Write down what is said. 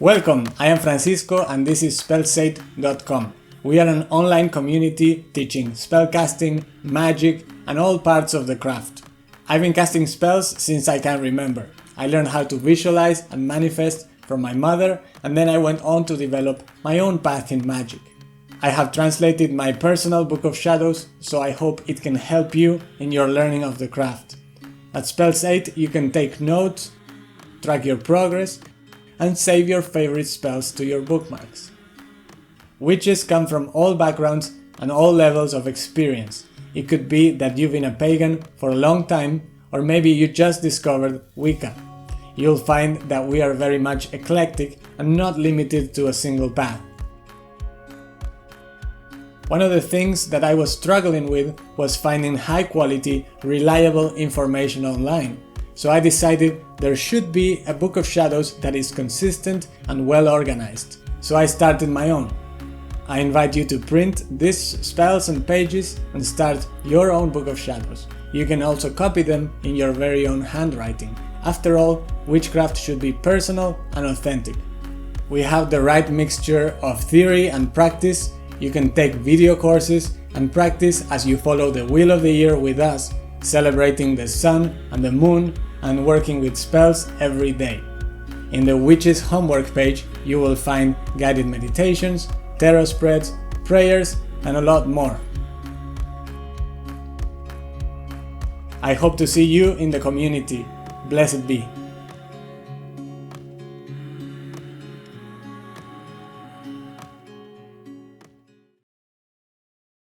Welcome, I am Francisco and this is Spells8.com. We are an online community teaching spellcasting, magic and all parts of the craft. I've been casting spells since I can remember. I learned how to visualize and manifest from my mother, and then I went on to develop my own path in magic. I have translated my personal Book of Shadows, so I hope it can help you in your learning of the craft. At Spells8 you can take notes, track your progress, and save your favorite spells to your bookmarks. Witches come from all backgrounds and all levels of experience. It could be that you've been a pagan for a long time, or maybe you just discovered Wicca. You'll find that we are very much eclectic and not limited to a single path. One of the things that I was struggling with was finding high quality, reliable information online. So I decided there should be a Book of Shadows that is consistent and well organized. So I started my own. I invite you to print these spells and pages and start your own Book of Shadows. You can also copy them in your very own handwriting. After all, witchcraft should be personal and authentic. We have the right mixture of theory and practice. You can take video courses and practice as you follow the wheel of the year with us, celebrating the sun and the moon and working with spells every day. In the Witches homework page you will find guided meditations, tarot spreads, prayers and a lot more. I hope to see you in the community. Blessed be.